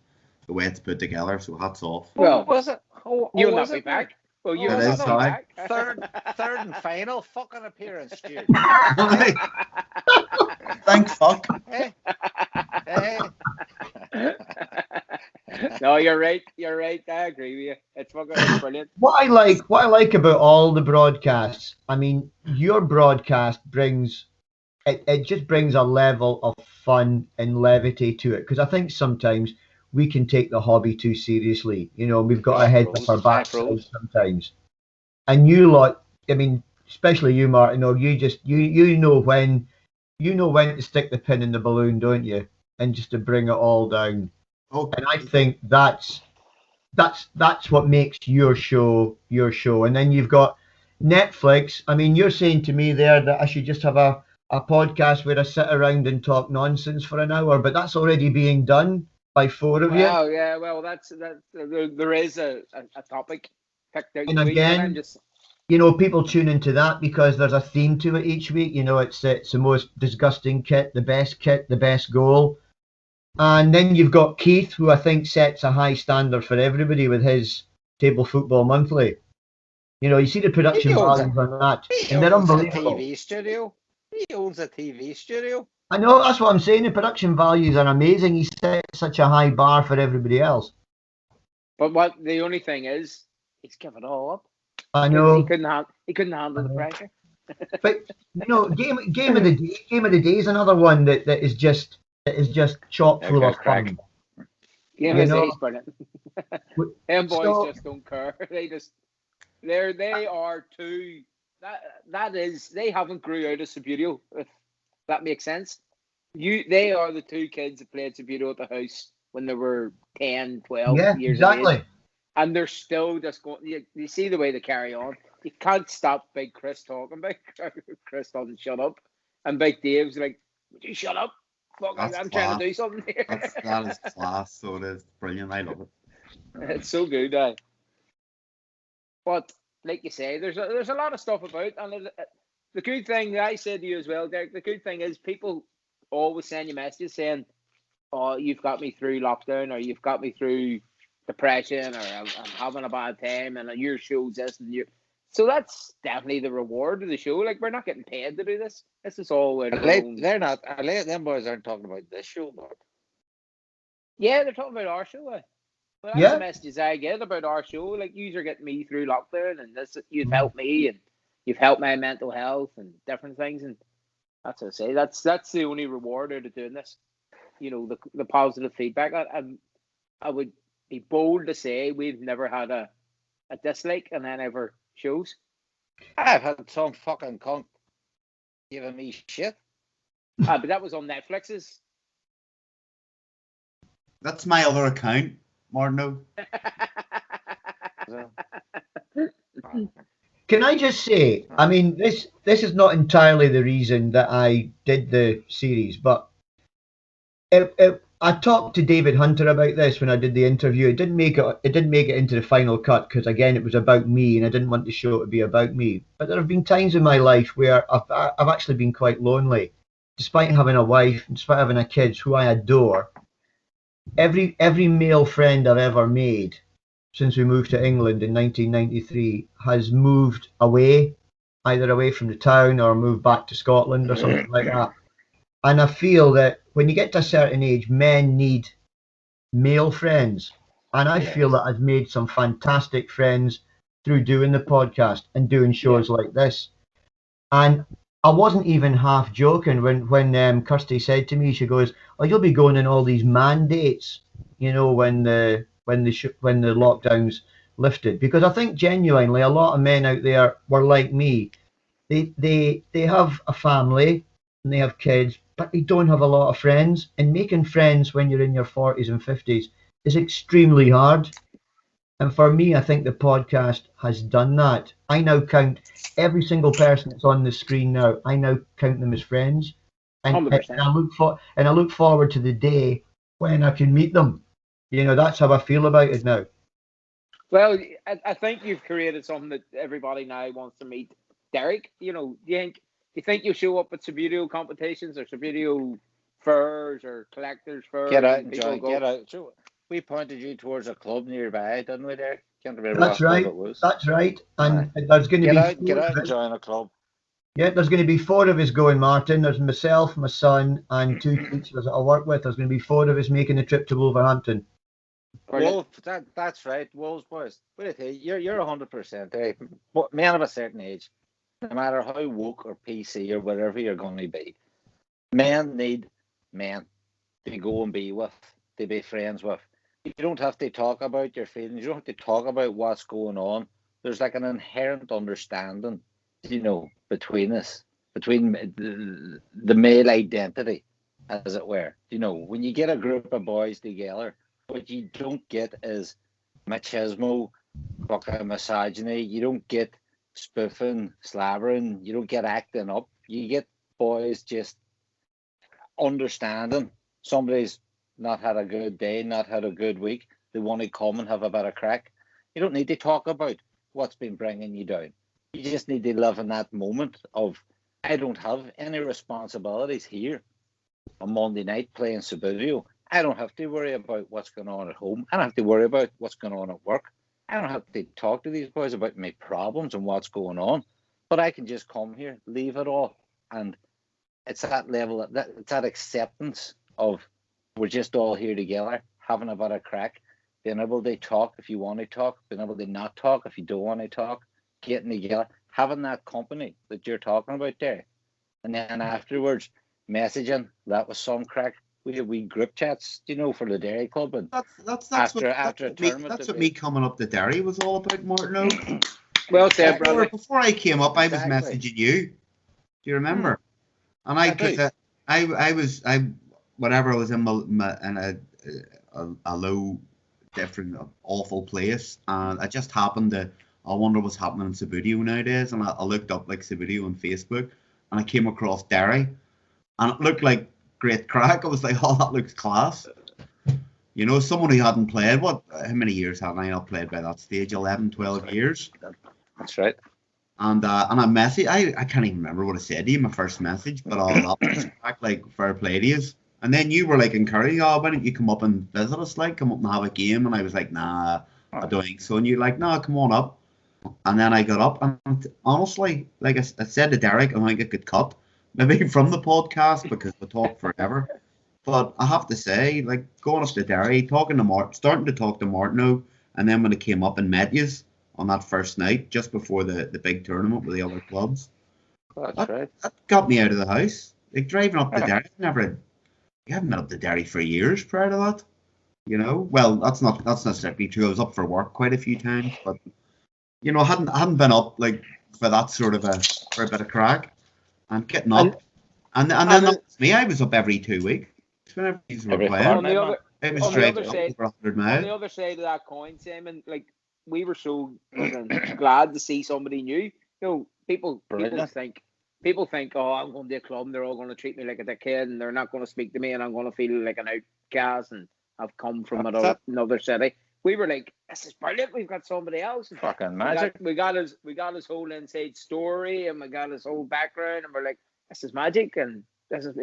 the way it's put together. So hats off. Well, was it? You'll not be back. Well, you'll not be back. Third and final fucking appearance, Stu. Thank fuck. Hey. No, you're right. I agree with you. It's fucking brilliant. What I like about all the broadcasts, I mean, your broadcast brings it just brings a level of fun and levity to it, because I think sometimes we can take the hobby too seriously. We've got our heads up our backside sometimes. And you lot, I mean, especially you, Martin, you know when to stick the pin in the balloon, don't you? And just to bring it all down. Oh. And I think that's what makes your show your show. And then you've got Netflix. I mean, you're saying to me there that I should just have a podcast where I sit around and talk nonsense for an hour, but that's already being done by 4 of you. Oh yeah, well that's there is a topic picked out. And again, people tune into that because there's a theme to it each week. It's the most disgusting kit, the best goal. And then you've got Keith, who I think sets a high standard for everybody with his Table Football Monthly. You see the production values on that, and they're unbelievable. He owns a TV studio. I know, that's what I'm saying. The production values are amazing. He sets such a high bar for everybody else. But the only thing is, he's given it all up. I know. He couldn't handle the pressure. But game of the day is another one that is just chock full of fun. Game of the day is brilliant. Them boys just don't care. They are too. That is, they haven't grew out of Subbuteo, if that makes sense. They are the 2 kids that played Subbuteo at the house when they were 10, 12 years of age. And they're still just going, you see the way they carry on. You can't stop Big Chris talking. Big Chris doesn't shut up. And Big Dave's like, would you shut up? Fuck, I'm trying to do something here. That is class, so it is brilliant. I love it. It's so good, but like you say, there's a lot of stuff about, and the good thing that I said to you as well, Derek. The good thing is people always send you messages saying, "Oh, you've got me through lockdown," or "You've got me through depression," or "I'm having a bad time," and your show's this and you. So that's definitely the reward of the show. Like, we're not getting paid to do this. This is all with our own. They're not. Them boys aren't talking about this show, but Yeah, they're talking about our show. Well, that's Yeah. the messages I get about our show. Like, you are getting me through lockdown, and this you've helped me, and you've helped my mental health and different things. And that's what I say. That's the only reward out of doing this. The positive feedback. I would be bold to say we've never had a dislike in any of our shows. I've had some fucking cunt giving me shit. But that was on Netflix's. That's my other account, Martino. Can I just say, I mean, this is not entirely the reason that I did the series, but I talked to David Hunter about this when I did the interview. It didn't make it into the final cut because, again, it was about me, and I didn't want the show to be about me. But there have been times in my life where I've actually been quite lonely, despite having a wife, despite having a kids who I adore. Every male friend I've ever made since we moved to England in 1993 has moved away, either away from the town or moved back to Scotland or something like that. And I feel that when you get to a certain age, men need male friends. And I feel that I've made some fantastic friends through doing the podcast and doing shows like this. And I wasn't even half joking when Kirsty said to me, she goes, "Oh, you'll be going on all these mandates, when the lockdowns lifted." Because I think genuinely a lot of men out there were like me. They have a family and they have kids, but they don't have a lot of friends. And making friends when you're in your 40s and 50s is extremely hard. And for me, I think the podcast has done that. I now count every single person that's on the screen now. I now count them as friends, and I look forward to the day when I can meet them. That's how I feel about it now. Well, I think you've created something that everybody now wants to meet. Derek, do you think you'll show up at Subbuteo competitions or Subbuteo fairs or collectors fairs? Get out and join. Get out. So we pointed you towards a club nearby, didn't we, Derek? Can't remember That's what right. club it was. That's right. And there's going to get out and join a club. Yeah, there's going to be 4 of us going, Martin. There's myself, my son, and 2 teachers that I work with. There's going to be 4 of us making a trip to Wolverhampton. Wolf, that's right. Wolves, boys. What I tell you, you're 100% right. But men of a certain age, no matter how woke or PC or whatever you're going to be, men need men to go and be with, to be friends with. You don't have to talk about your feelings. You don't have to talk about what's going on. There's like an inherent understanding, between us, between the male identity, as it were. When you get a group of boys together, what you don't get is machismo, fucking misogyny. You don't get spoofing, slabbering. You don't get acting up. You get boys just understanding somebody's not had a good day, not had a good week. They want to come and have a bit of crack. You don't need to talk about what's been bringing you down. You just need to live in that moment of, I don't have any responsibilities here on Monday night playing Subbuteo. I don't have to worry about what's going on at home. I don't have to worry about what's going on at work. I don't have to talk to these boys about my problems and what's going on. But I can just come here, leave it all. And it's that level, it's that acceptance of we're just all here together, having a bit of crack, being able to talk if you want to talk, being able to not talk if you don't want to talk, getting together, having that company that you're talking about there. And then afterwards, messaging, that was some crack. We had group chats, for the Derry club. And that's what me coming up to Derry was all about, Martino. Well said, brother. Before I came up, I was messaging you. Do you remember? And I was in a low, different, awful place, and I just happened to. I wonder what's happening in Subbuteo nowadays, and I looked up like Subbuteo on Facebook, and I came across Derry, and it looked like great crack. I was like, oh, that looks class. You know, someone who hadn't played, how many years had I not played by that stage? 11, 12 years. That's right. And I message, I can't even remember what I said to you, my first message, but all that back, like, fair play to you. And then you were like encouraging, oh, why don't you come up and visit us, like, come up and have a game? And I was like, nah, I don't think so. And you're like, nah, come on up. And then I got up, and honestly, like I said to Derek, I think it could cut maybe from the podcast because we talk forever. But I have to say, like, going up to Derry, talking to starting to talk to Martineau, and then when it came up and met yous on that first night, just before the big tournament with the other clubs, Right. That got me out of the house. Like, driving up to Derry, you haven't been up to Derry for years prior to that. You know, well, that's not strictly true. I was up for work quite a few times, but you know, I hadn't been up like for that sort of for a bit of crack, and getting up, and then that was me. I was up every 2 weeks whenever these were Every playing. On It was driving up over 100 miles. On the other side of that coin, Simon, like, we were so glad to see somebody new. You know, people think, oh, I'm going to a club and they're all going to treat me like a dickhead and they're not going to speak to me and I'm going to feel like an outcast and I've come from another city. We were like, this is brilliant. We've got somebody else. Fucking magic. We got his whole inside story and we got his whole background and we're like, this is magic. And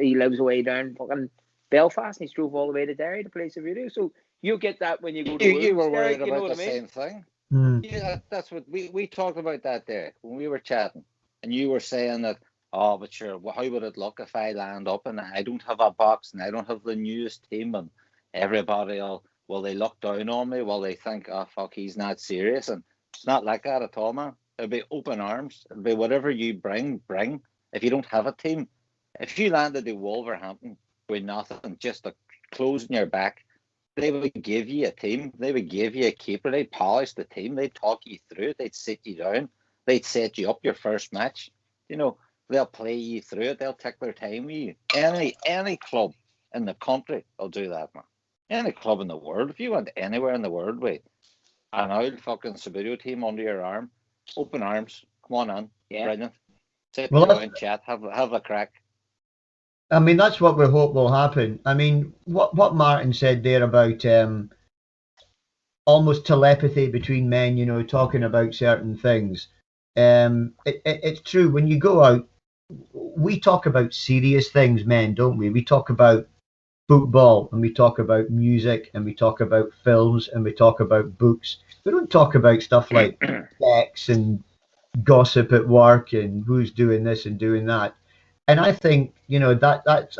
he lives way down fucking Belfast and he drove all the way to Derry to play Subbuteo. So you get that when you go to You were worried about the same thing. Yeah, that's what we talked about that day when we were chatting, and you were saying that, oh, but sure, how would it look if I land up and I don't have a box and I don't have the newest team and everybody will they look down on me? Will they think, oh fuck, he's not serious? And it's not like that at all, man. It'll be open arms. It'll be whatever you bring. If you don't have a team, if you landed in Wolverhampton with nothing, just a clothes in your back, they would give you a team. They would give you a keeper. They'd polish the team. They'd talk you through it. They'd sit you down. They'd set you up your first match. You know, they'll play you through it. They'll take their time with you. Any club in the country will do that, man. Any club in the world. If you went anywhere in the world with an old fucking Subbuteo team under your arm, open arms, come on in. Yeah. Brilliant. Sit down, chat, have a crack. I mean, that's what we hope will happen. I mean, what Martin said there about almost telepathy between men, you know, talking about certain things. It's true. When you go out, we talk about serious things, men, don't we? We talk about football and we talk about music and we talk about films and we talk about books. We don't talk about stuff like sex and gossip at work and who's doing this and doing that. And I think, you know, that's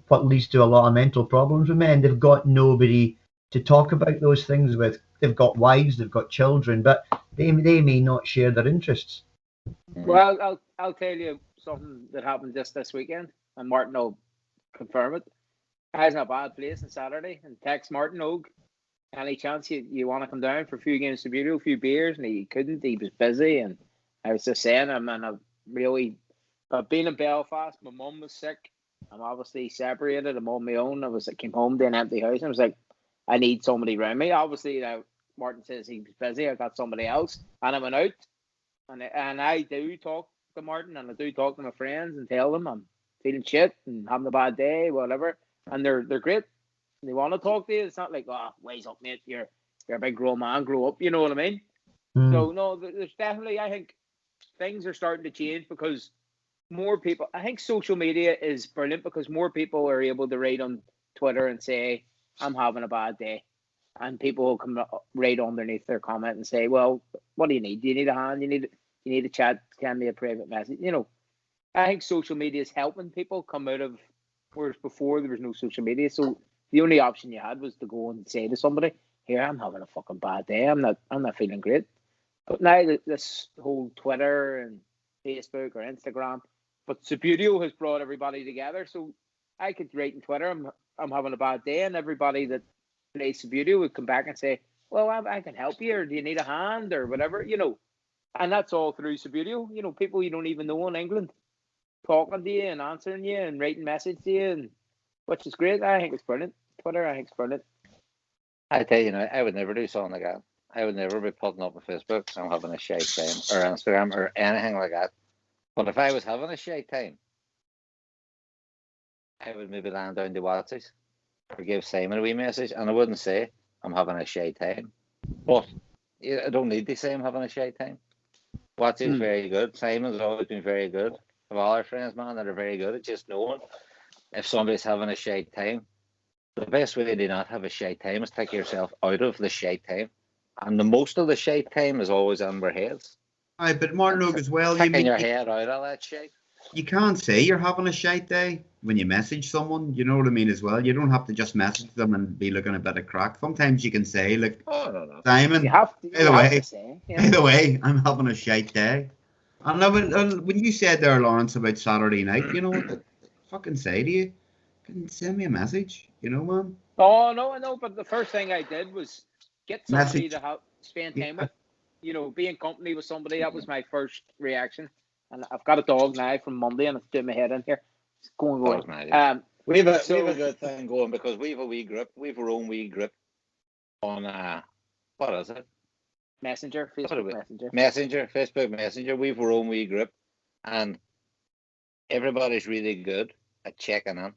what leads to a lot of mental problems with men. They've got nobody to talk about those things with. They've got wives, they've got children, but they may not share their interests. Well, I'll tell you something that happened just this weekend, and Martin will confirm it. I was in a bad place on Saturday and text Martin Oak, any chance you want to come down for a few games to Subbuteo, a few beers, and he couldn't. He was busy, and I was just saying, I've been in Belfast. My mum was sick. I'm obviously separated. I'm on my own. I came home to an empty house. And I was like, I need somebody around me. Obviously, Martin says he was busy. I got somebody else, and I went out. And I do talk to Martin, and I do talk to my friends and tell them I'm feeling shit and having a bad day, whatever. And they're great. They want to talk to you. It's not like, oh, ways up, mate. You're a big grown man. Grow up. You know what I mean? So no, there's definitely. I think things are starting to change because more people. I think social media is brilliant because more people are able to write on Twitter and say, I'm having a bad day. And people will come right underneath their comment and say, well, what do you need? Do you need a hand? You need a chat? Send me a private message. You know, I think social media is helping people come out of, whereas before there was no social media. So the only option you had was to go and say to somebody, here, I'm having a fucking bad day. I'm not feeling great. But now this whole Twitter and Facebook or Instagram, but Subbuteo has brought everybody together. So I could write on Twitter, I'm having a bad day, and everybody that plays Subbuteo would come back and say, well, I can help you, or do you need a hand, or whatever, you know. And that's all through Subbuteo. You know, people you don't even know in England talking to you and answering you and writing messages to you, and which is great. I think it's brilliant. Twitter, I think it's brilliant. I tell you, I would never do something like that. I would never be putting up on Facebook, I'm having a shite time, or Instagram, or anything like that. But if I was having a shite time, I would maybe land down to Watsies or give Simon a wee message, and I wouldn't say I'm having a shy time, but I don't need to say I'm having a shy time. Watsy's very good. Simon's always been very good. Of all our friends, man, that are very good at just knowing if somebody's having a shy time. The best way to not have a shy time is take yourself out of the shy time. And the most of the shy time is always on our heads. Aye, but Martin Oak as well. Taking your head out of that shit. You can't say you're having a shite day when you message someone. You know what I mean as well. You don't have to just message them and be looking a bit of crack. Sometimes you can say, like, Simon, You have to. by the way, Say, by the way, I'm having a shite day. And when you said there, Lawrence, about Saturday night, you know what to fucking say to you? Can send me a message, you know, man. Oh no, I know. But the first thing I did was get somebody Message. to spend time with. You know, be in company with somebody. That was my first reaction. And I've got a dog now from Monday, and it's doing my head in here. It's going. We have a good thing going because we have a wee group. We have our own wee group on what is it? Facebook Messenger. We have our own wee group, and everybody's really good at checking in.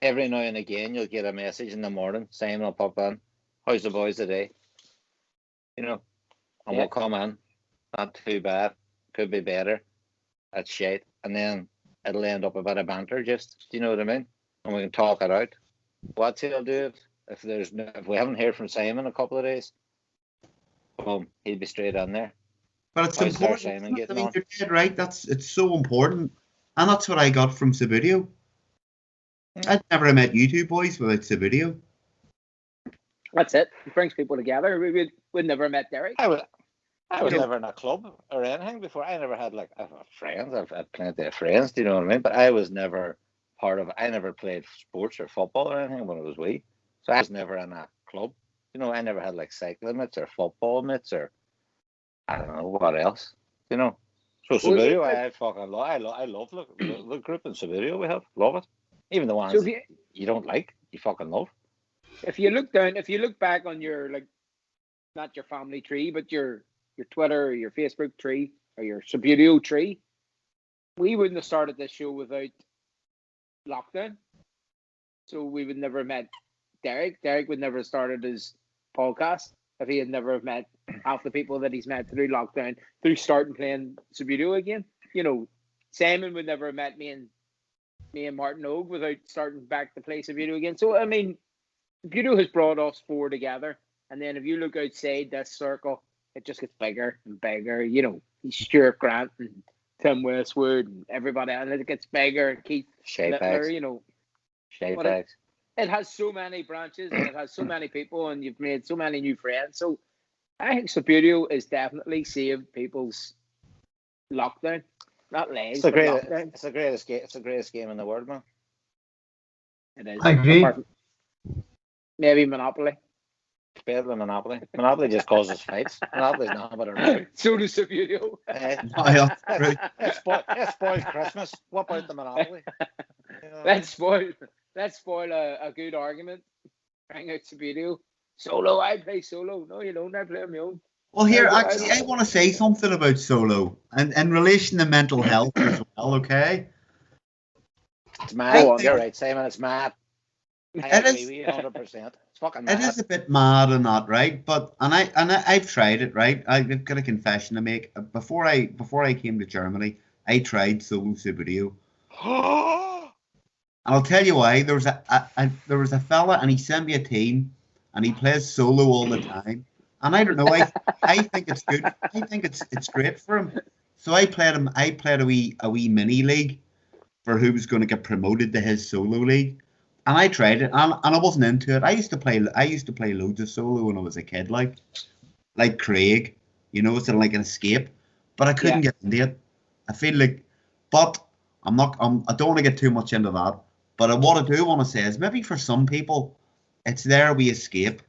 Every now and again, you'll get a message in the morning. Simon will pop in. How's the boys today? You know, and we'll come in. Not too bad. Could be better. That's shit. And then it'll end up a bit of banter, just, do you know what I mean? And we can talk it out. What's he'll do if we haven't heard from Simon in a couple of days? Boom, he'll be straight in there. But it's How's important. Simon getting on? You're dead right. It's so important, and that's what I got from Subbuteo. I'd never met you two boys without Subbuteo. That's it. It brings people together. We'd never met Derek. I was never in a club or anything before. I never had friends. I've had plenty of friends, do you know what I mean? But I was never I never played sports or football or anything when I was wee. So I was never in a club. You know, I never had cycling mates or football mates or I don't know what else. You know. So Subbuteo, I fucking love. I love the group in Subbuteo we have. Love it. Even the ones you don't like, you fucking love. If you look back on your not your family tree, but your Twitter or your Facebook tree or your Subbuteo tree, we wouldn't have started this show without lockdown. So we would never have met Derek. Derek would never have started his podcast if he had never met half the people that he's met through lockdown, through starting playing Subbuteo again. You know, Simon would never have met me and Martin Ogue without starting back to play Subbuteo again. So, I mean, Subbuteo has brought us four together. And then if you look outside this circle, it just gets bigger and bigger. You know, Stuart Grant and Tim Westwood and everybody. And it gets bigger. Keith Littler, you know. It has so many branches and it has so many people and you've made so many new friends. So I think Subbuteo is definitely saved people's lockdown. Not legs, it's the greatest game. It's the greatest game in the world, man. It is. I agree. Maybe Monopoly. It's better than Monopoly. Monopoly just causes fights. Monopoly's not but a So does Subbuteo. It spoils Christmas. What about the Monopoly? You know, Let's spoil a good argument. Hang out Subbuteo. Solo, I play solo. No, you don't. I play on my own. Well, here, actually, I want to say something about solo and in relation to mental health as well, okay? It's mad. You're right, Simon. It's mad. I agree 100%. It's fucking mad. It is a bit mad and that, right? But I've tried it, right? I've got a confession to make. Before I came to Germany, I tried solo Subbuteo. And I'll tell you why. There was a fella and he sent me a team and he plays solo all the time. And I don't know. I think it's good. I think it's great for him. So I played a wee mini league for who was going to get promoted to his solo league, and I tried it, and I wasn't into it. I used to play loads of solo when I was a kid, like Craig, you know, it's like an escape. But I couldn't get into it. I feel like, but I don't want to get too much into that. But what I do want to say is maybe for some people, it's their wee escape.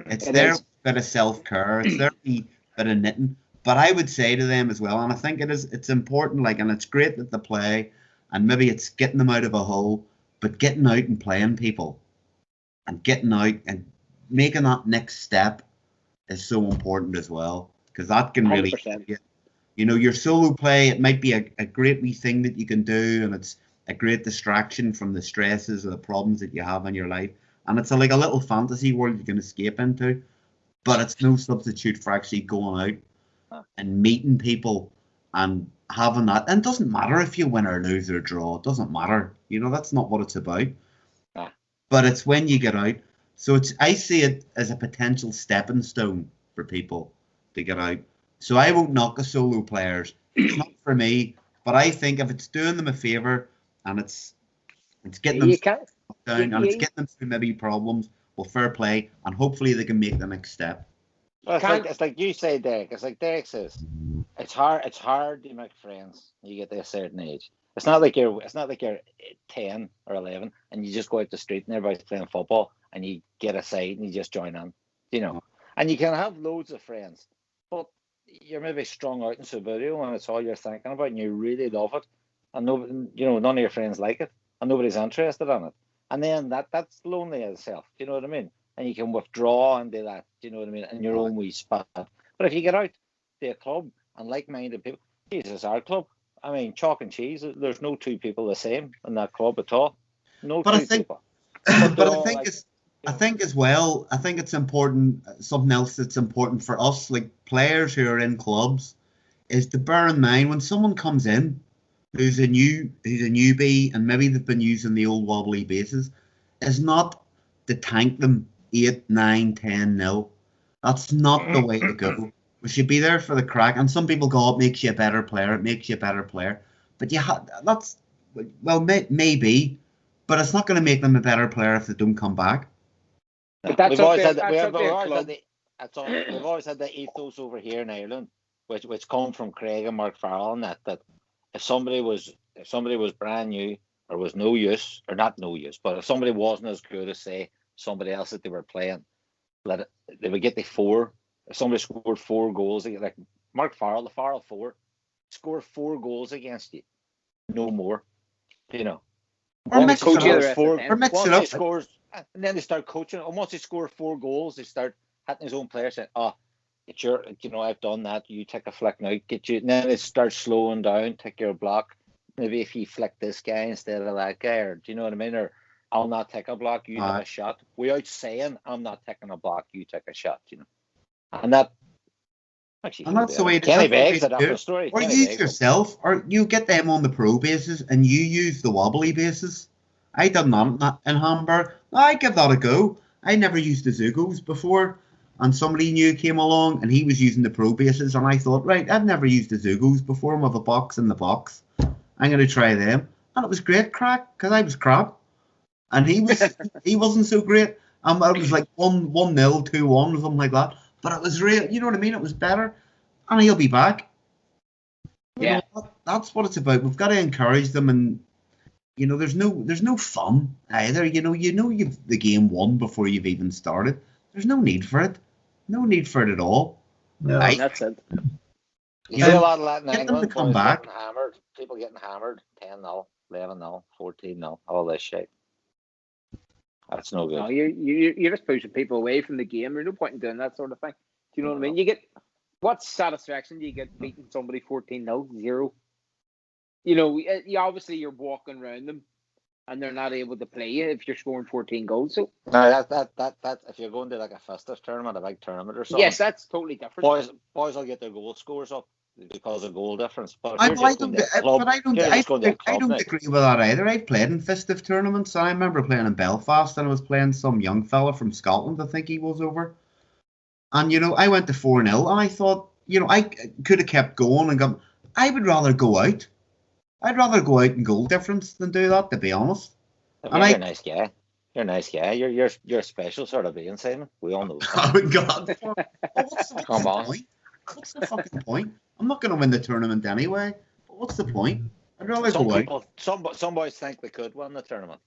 It's their bit of self-care. It's their wee bit of knitting. But I would say to them as well, and I think it's important, and it's great that they play, and maybe it's getting them out of a hole, but getting out and playing people, and getting out and making that next step is so important as well, because that can really, you know, your solo play, it might be a great wee thing that you can do, and it's a great distraction from the stresses or the problems that you have in your life. and it's like a little fantasy world you can escape into, but it's no substitute for actually going out and meeting people and having that. And it doesn't matter if you win or lose or draw. It doesn't matter. That's not what it's about. But it's when you get out. So I see it as a potential stepping stone for people to get out. So I won't knock the solo players. It's not for me. But I think if it's doing them a favour and it's getting them down and it's getting them through maybe problems, well, fair play, and hopefully they can make the next step. Well, it's like you say, Derek. It's like Derek says. It's hard to make friends when you get to a certain age. It's not like you're 10 or 11 and you just go out the street and everybody's playing football and you get a side and you just join in, And you can have loads of friends, but you're maybe strung out in Subbuteo and it's all you're thinking about and you really love it, and none of your friends like it and nobody's interested in it, and then that's lonely as itself. Do you know what I mean? And you can withdraw and do that. Do you know what I mean? In your own wee spot. But if you get out to a club and like-minded people, Jesus, our club. I mean, chalk and cheese. There's no two people the same in that club at all. But I think as well, I think it's important. Something else that's important for us, like players who are in clubs, is to bear in mind when someone comes in who's a newbie and maybe they've been using the old wobbly bases, is not to tank them 8, 9, 10-0. That's not the way to go. We should be there for the crack. And some people go, it makes you a better player. It makes you a better player. But maybe, but it's not going to make them a better player if they don't come back. But we've always had the ethos over here in Ireland, which come from Craig and Mark Farrell, and that if somebody was brand new or was no use, or not no use, but if somebody wasn't as good as say somebody else that they were playing, they would get the 4. If somebody scored 4 goals, like Mark Farrell, the Farrell 4, scored 4 goals against you, no more. Or mix it up. Scores, and then they start coaching. And once he scores 4 goals, they start hitting his own players saying, it's your, I've done that. You take a flick now, get you. And then it starts slowing down, take your block. Maybe if you flick this guy instead of that guy, or do you know what I mean? Or I'll not take a block, you take a shot. Without saying, I'm not taking a block, you take a shot, And that's the way Kenny Beggs a different story. Or use yourself, or you get them on the pro bases and you use the wobbly bases. I done that in Hamburg. I give that a go. I never used the Zugos before, and somebody new came along and he was using the pro bases, and I thought, right, I've never used the Zugos before. With a box in the box, I'm going to try them, and it was great crack because I was crap, and he wasn't so great. It was like 1-0, 2-1, something like that. But it was real, you know what I mean? It was better, and he'll be back. Yeah, that's what it's about. We've got to encourage them, and there's no fun either. You've the game won before you've even started. There's no need for it. No need for it at all. No, that's it. You see a lot of that in England. Come back. People getting hammered, 10-0, 11-0, 14-0, all this shit. That's no good. No, you're just pushing people away from the game. There's no point in doing that sort of thing. Do you know what I mean? You get what satisfaction do you get beating somebody 14-0, 0? Obviously you're walking around them, and they're not able to play you if you're scoring 14 goals. So no, that if you're going to like a festive tournament, a big tournament or something. Yes, that's totally different. Boys will get their goal scores up because of goal difference. But I don't agree with that either. I've played in festive tournaments. I remember playing in Belfast, and I was playing some young fella from Scotland. I think he was over, and I went to 4-0, and I thought, I could have kept going and gone. I would rather go out. I'd rather go out in goal difference than do that, to be honest. You're a nice guy. You're a nice guy. You're a special sort of being, Simon. We all know that. Oh God! What's the point? What's the fucking point? I'm not going to win the tournament anyway. What's the point? I'd rather go out. Some boys think they could win the tournament,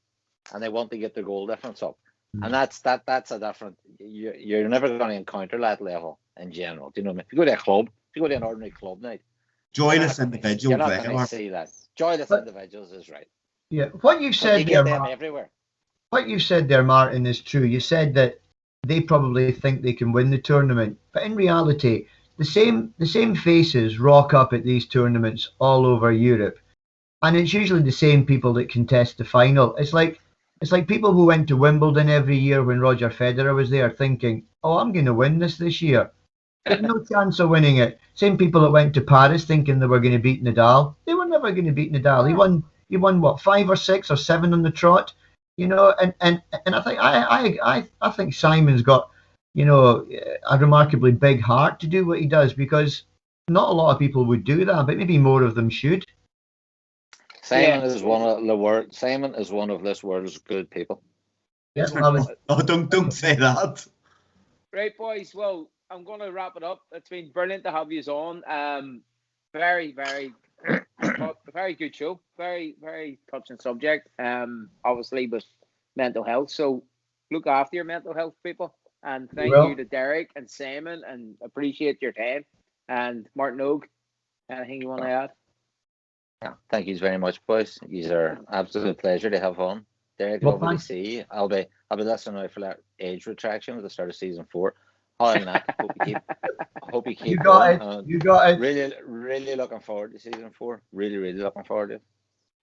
and they want to get their goal difference up, and that's a different. You're never going to encounter that level in general. Do you know what I mean? If you go to a club, if you go to an ordinary club night, joyless individuals. You're not going to see that. Joyless individuals is right. Yeah, what you've said there, everywhere. What you've said there, Martin, is true. You said that they probably think they can win the tournament, but in reality, the same faces rock up at these tournaments all over Europe, and it's usually the same people that contest the final. It's like It's like people who went to Wimbledon every year when Roger Federer was there thinking, oh, I'm going to win this year. There's no chance of winning it. Same people that went to Paris thinking they were going to beat Nadal. They were never going to beat Nadal. He won what, 5 or 6 or 7 on the trot, you know. And I think I think Simon's got, you know, a remarkably big heart to do what he does, because not a lot of people would do that, but maybe more of them should. Simon is one of the world. Simon is one of this world's good people. Yeah, well, Oh, don't say that. Right, boys. Well, I'm going to wrap it up. It's been brilliant to have you on. Very, very, very good show. Very, very touching subject. Obviously with mental health. So look after your mental health, people. And thank you to Derek and Simon, and appreciate your time. And Martin Oak, anything you want to add? Yeah, thank you very much, boys. These are absolute pleasure to have on. Derek, lovely to see you. I'll be listening out for that age retraction at the start of season 4. Other than that, hope you keep you got going. it. You got it. Really looking forward to season 4. Really looking forward to it.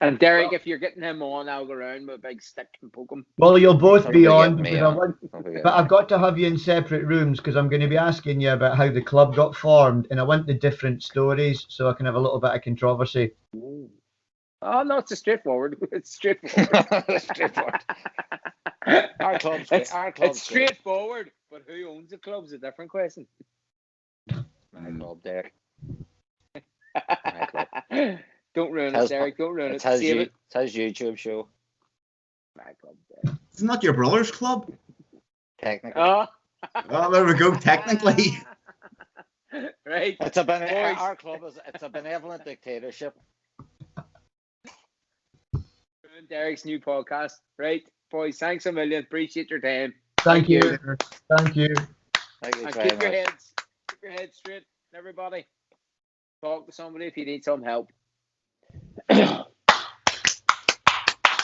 And Derek, if you're getting him on, I'll go around with a big stick and poke him. Well, you'll both be on, But I've got to have you in separate rooms, because I'm going to be asking you about how the club got formed, and I want the different stories so I can have a little bit of controversy. Oh no, it's straightforward. It's straightforward. straightforward. Our club's it's straightforward, but who owns the club's a different question. My club, Derek. Don't ruin it, Derek. Don't ruin it. Save it. It's his YouTube show. My club, Derek. It's not your brother's club. Technically. Oh, there we go. Technically. Right. Our club it's a benevolent dictatorship. Derek's new podcast. Right, boys. Thanks a million. Appreciate your time. Thank you. Thank you. Thank you And very keep your much. heads straight, everybody. Talk to somebody if you need some help.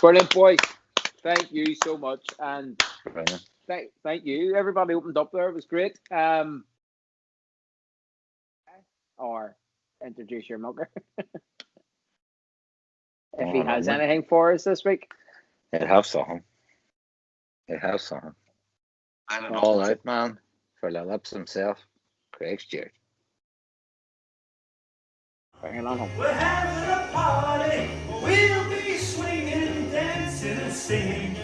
Brilliant, boys. Thank you so much, and thank you. Everybody opened up there. It was great. Or introduce your milker. If he has anything for us this week. It has something. All out, man. For the lips himself, Craig Stewart. Bring it on home. We're having a party. We'll be swinging, dancing, and singing.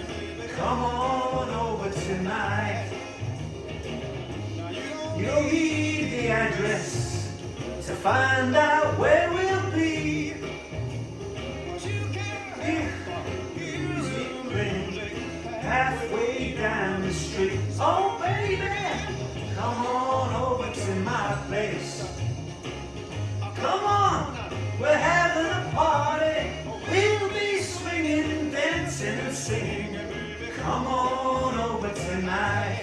Come on over tonight. You'll need the address to find out where we'll be. Music playing halfway down the street. Oh, baby, come on over to my place. Come on, we're having a party. We'll be swinging, dancing, and singing. Come on over tonight.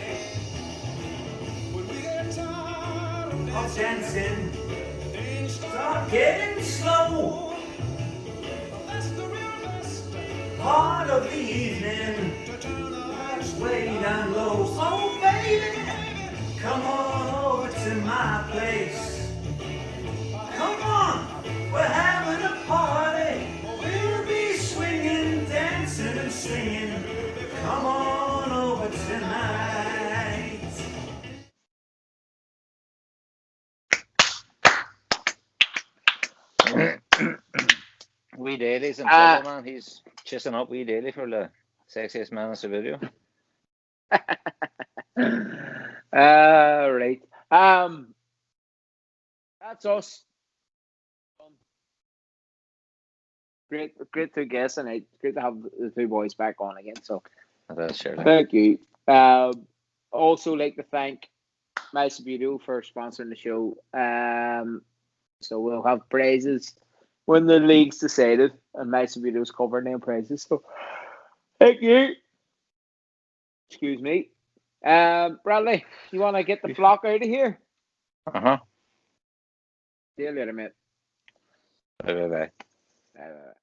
Of dancing, start getting slow. Part of the evening, lights way down low. Oh, baby, come on over to my place. Come on, we're having a party. We'll be swinging, dancing, and singing. Come on over tonight. Wee Daly's in trouble, man. He's chasing up Wee Daly for the sexiest man in Subbuteo. Right. That's us. Great to guess, and it's great to have the two boys back on again. So thank you. Also like to thank My Subbuteo for sponsoring the show. So we'll have prizes when the league's decided, and My Subbuteo's covering them prizes. So thank you. Excuse me. Bradley, you want to get the flock out of here? Uh-huh. See you later, mate. Bye. Bye.